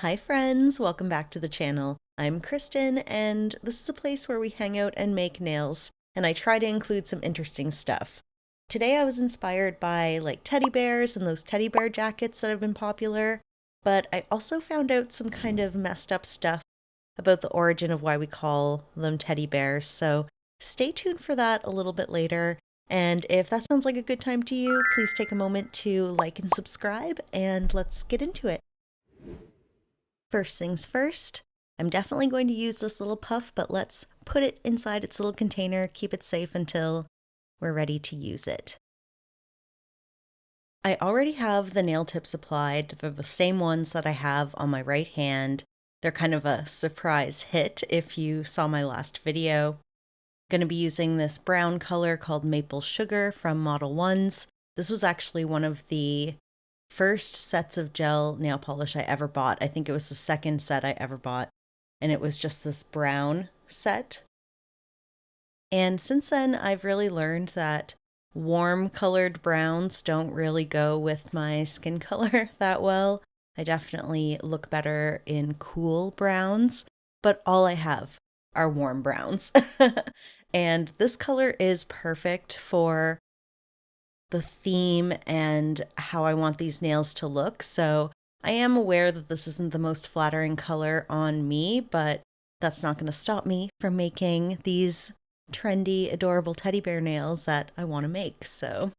Hi friends, welcome back to the channel. I'm Kristen, and this is a place where we hang out and make nails, and I try to include some interesting stuff. Today I was inspired by teddy bears and those teddy bear jackets that have been popular, but I also found out some kind of messed up stuff about the origin of why we call them teddy bears, so stay tuned for that a little bit later. And if that sounds like a good time to you, please take a moment to like and subscribe, and let's get into it. First things first, I'm definitely going to use this little puff, but let's put it inside its little container, keep it safe until we're ready to use it. I already have the nail tips applied. They're the same ones that I have on my right hand. They're kind of a surprise hit if you saw my last video. Going to be using this brown color called Maple Sugar from Modelones. This was actually one of the first sets of gel nail polish I ever bought. I think it was the second set I ever bought, and it was just this brown set. And since then, I've really learned that warm colored browns don't really go with my skin color that well. I definitely look better in cool browns, but all I have are warm browns. And this color is perfect for the theme and how I want these nails to look. So I am aware that this isn't the most flattering color on me, but that's not going to stop me from making these trendy, adorable teddy bear nails that I want to make. So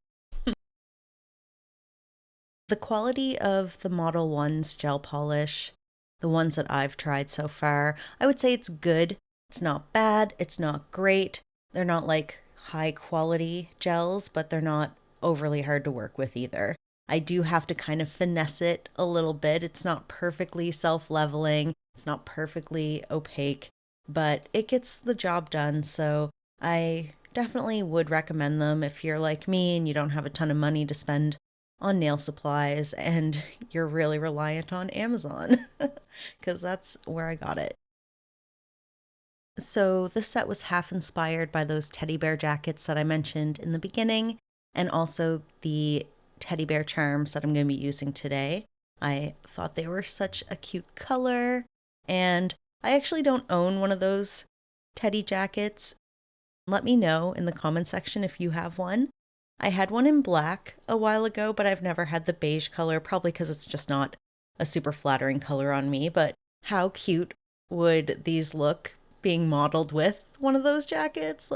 the quality of the Modelones gel polish, the ones that I've tried so far, I would say it's good. It's not bad. It's not great. They're not like high quality gels, but they're not overly hard to work with either. I do have to kind of finesse it a little bit. It's not perfectly self-leveling. It's not perfectly opaque, but it gets the job done. So I definitely would recommend them if you're like me and you don't have a ton of money to spend on nail supplies and you're really reliant on Amazon, because that's where I got it. So this set was half inspired by those teddy bear jackets that I mentioned in the beginning, and also the teddy bear charms that I'm going to be using today. I thought they were such a cute color, and I actually don't own one of those teddy jackets. Let me know in the comment section if you have one. I had one in black a while ago, but I've never had the beige color, probably because it's just not a super flattering color on me. But how cute would these look being modeled with one of those jackets?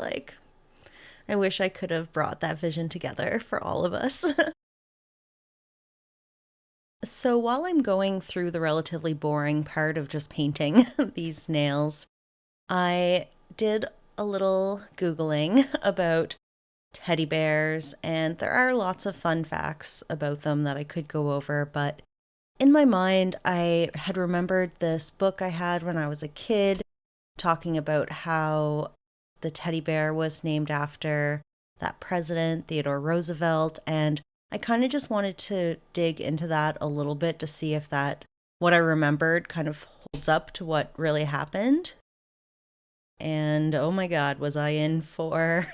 I wish I could have brought that vision together for all of us. So while I'm going through the relatively boring part of just painting these nails, I did a little Googling about teddy bears, and there are lots of fun facts about them that I could go over, but in my mind, I had remembered this book I had when I was a kid talking about how the teddy bear was named after that president, Theodore Roosevelt, and I kind of just wanted to dig into that a little bit to see if what I remembered kind of holds up to what really happened. And oh my God, was I in for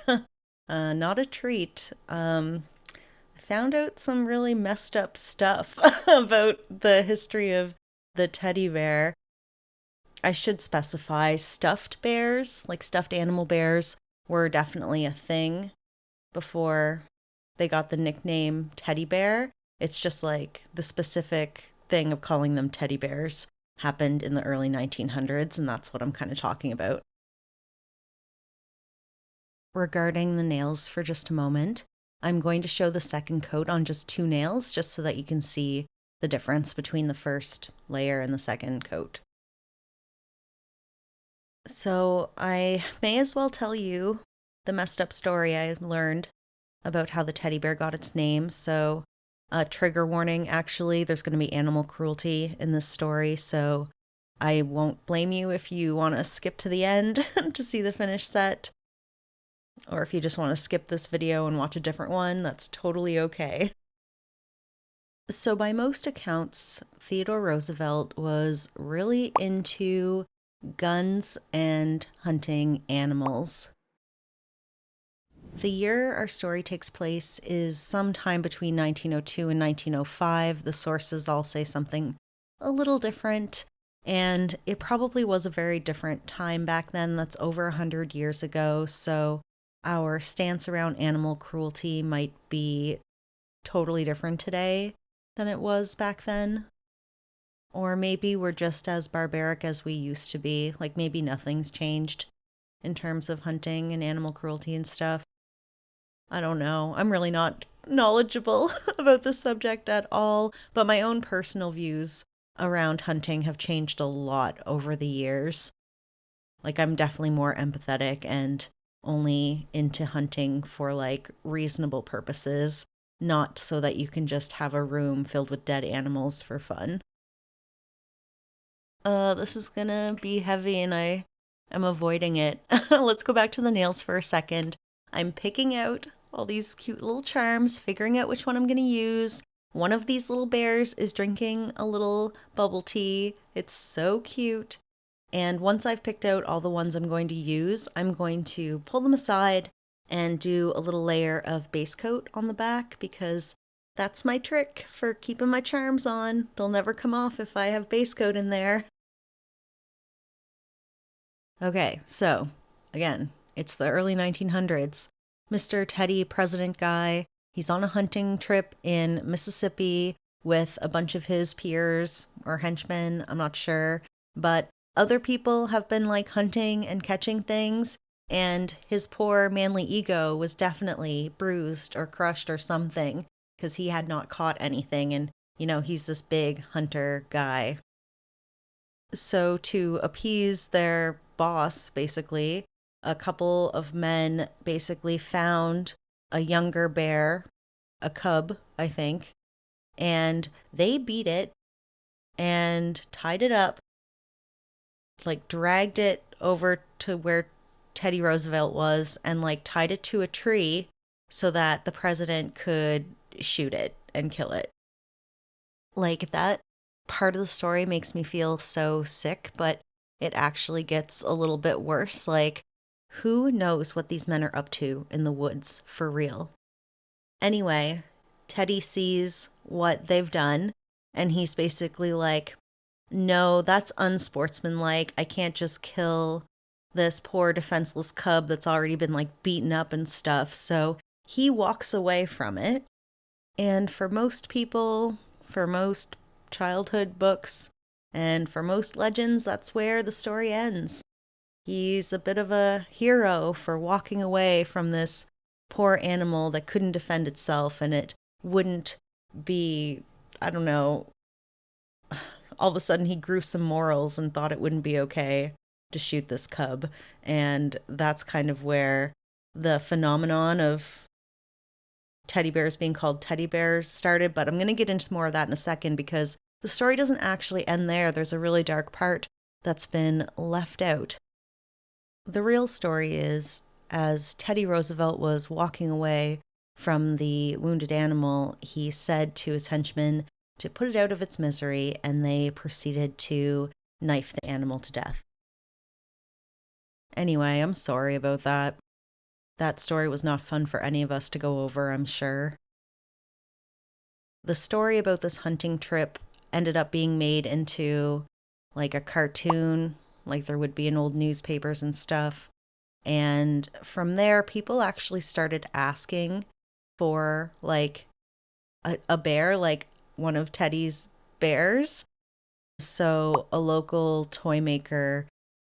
not a treat. I found out some really messed up stuff about the history of the teddy bear. I should specify stuffed bears, like stuffed animal bears, were definitely a thing before they got the nickname teddy bear. It's just like the specific thing of calling them teddy bears happened in the early 1900s, and that's what I'm kind of talking about. Regarding the nails for just a moment, I'm going to show the second coat on just two nails, just so that you can see the difference between the first layer and the second coat. So I may as well tell you the messed up story I learned about how the teddy bear got its name. So trigger warning, actually, there's going to be animal cruelty in this story, so I won't blame you if you want to skip to the end to see the finished set. Or if you just want to skip this video and watch a different one, that's totally okay. So by most accounts, Theodore Roosevelt was really into guns and hunting animals. The year our story takes place is sometime between 1902 and 1905. The sources all say something a little different. And it probably was a very different time back then. That's over 100 years ago. So our stance around animal cruelty might be totally different today than it was back then. Or maybe we're just as barbaric as we used to be. Like maybe nothing's changed in terms of hunting and animal cruelty and stuff. I don't know. I'm really not knowledgeable about this subject at all, but my own personal views around hunting have changed a lot over the years. Like, I'm definitely more empathetic and only into hunting for like reasonable purposes, not so that you can just have a room filled with dead animals for fun. This is gonna be heavy and I am avoiding it. Let's go back to the nails for a second. I'm picking out all these cute little charms, figuring out which one I'm gonna use. One of these little bears is drinking a little bubble tea. It's so cute. And once I've picked out all the ones I'm going to use, I'm going to pull them aside and do a little layer of base coat on the back because that's my trick for keeping my charms on. They'll never come off if I have base coat in there. Okay, so again, it's the early 1900s. Mr. Teddy President Guy, he's on a hunting trip in Mississippi with a bunch of his peers or henchmen, I'm not sure, but other people have been like hunting and catching things, and his poor manly ego was definitely bruised or crushed or something because he had not caught anything, and he's this big hunter guy. So, to appease their boss, basically, a couple of men basically found a younger bear, a cub, I think, and they beat it and tied it up, like dragged it over to where Teddy Roosevelt was and like tied it to a tree so that the president could shoot it and kill it. Like that part of the story makes me feel so sick, but it actually gets a little bit worse. Like, who knows what these men are up to in the woods for real? Anyway, Teddy sees what they've done, and he's basically like, no, that's unsportsmanlike. I can't just kill this poor defenseless cub that's already been like beaten up and stuff. So he walks away from it. And for most people, for most childhood books, and for most legends, that's where the story ends. He's a bit of a hero for walking away from this poor animal that couldn't defend itself, and it wouldn't be, I don't know, all of a sudden he grew some morals and thought it wouldn't be okay to shoot this cub. And that's kind of where the phenomenon of teddy bears being called teddy bears started. But I'm going to get into more of that in a second because the story doesn't actually end there. There's a really dark part that's been left out. The real story is, as Teddy Roosevelt was walking away from the wounded animal, he said to his henchmen to put it out of its misery, and they proceeded to knife the animal to death. Anyway, I'm sorry about that. That story was not fun for any of us to go over, I'm sure. The story about this hunting trip ended up being made into like a cartoon, like there would be in old newspapers and stuff. And from there, people actually started asking for like a bear, like one of Teddy's bears. So a local toy maker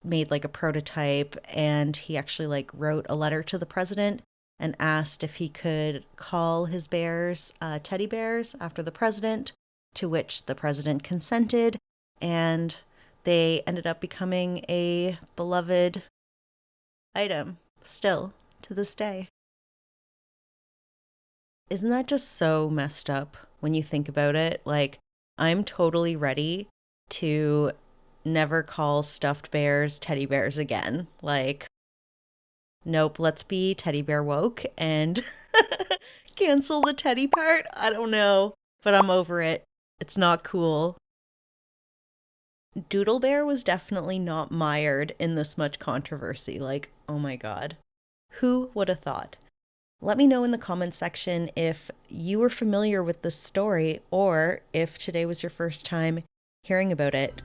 made like a prototype, and he actually like wrote a letter to the president and asked if he could call his bears teddy bears after the president, to which the president consented, and they ended up becoming a beloved item still to this day. Isn't that just so messed up when you think about it? Like, I'm totally ready to never call stuffed bears teddy bears again. Like, nope, let's be teddy bear woke and cancel the teddy part. I don't know, but I'm over it. It's not cool. Doodle Bear was definitely not mired in this much controversy. Like, oh my god. Who would have thought? Let me know in the comments section if you were familiar with this story or if today was your first time hearing about it.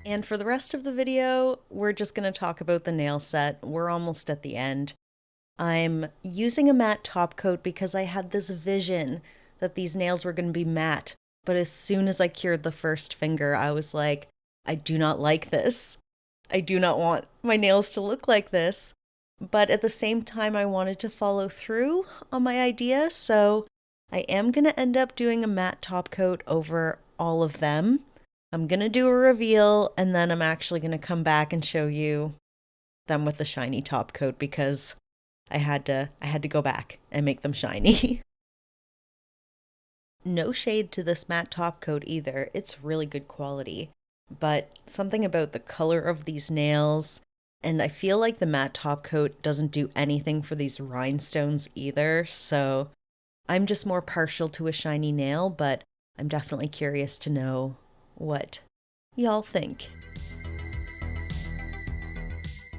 And for the rest of the video, we're just going to talk about the nail set. We're almost at the end. I'm using a matte top coat because I had this vision that these nails were going to be matte. But as soon as I cured the first finger, I was like, I do not like this. I do not want my nails to look like this. But at the same time, I wanted to follow through on my idea. So I am going to end up doing a matte top coat over all of them. I'm going to do a reveal, and then I'm actually going to come back and show you them with the shiny top coat because I had to go back and make them shiny. No shade to this matte top coat either. It's really good quality, but something about the color of these nails, and I feel like the matte top coat doesn't do anything for these rhinestones either, so I'm just more partial to a shiny nail, but I'm definitely curious to know what y'all think.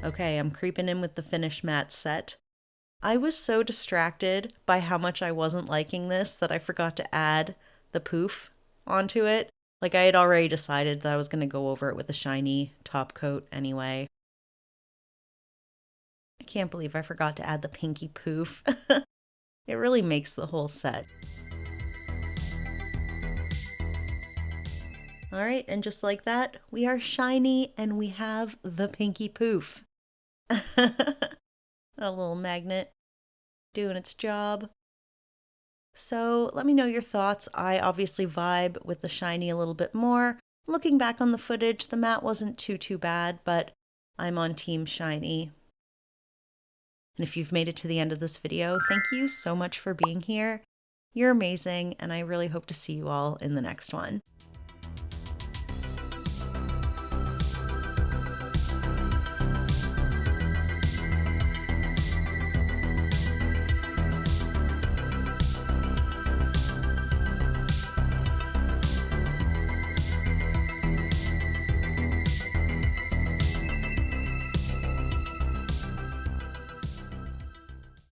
Okay, I'm creeping in with the finished matte set. I was so distracted by how much I wasn't liking this that I forgot to add the poof onto it. Like I had already decided that I was going to go over it with a shiny top coat anyway. I can't believe I forgot to add the pinky poof. It really makes the whole set. All right, and just like that, we are shiny and we have the pinky poof. A little magnet doing its job. So let me know your thoughts. I obviously vibe with the shiny a little bit more. Looking back on the footage, the matte wasn't too bad, but I'm on team shiny. And if you've made it to the end of this video, thank you so much for being here. You're amazing, and I really hope to see you all in the next one.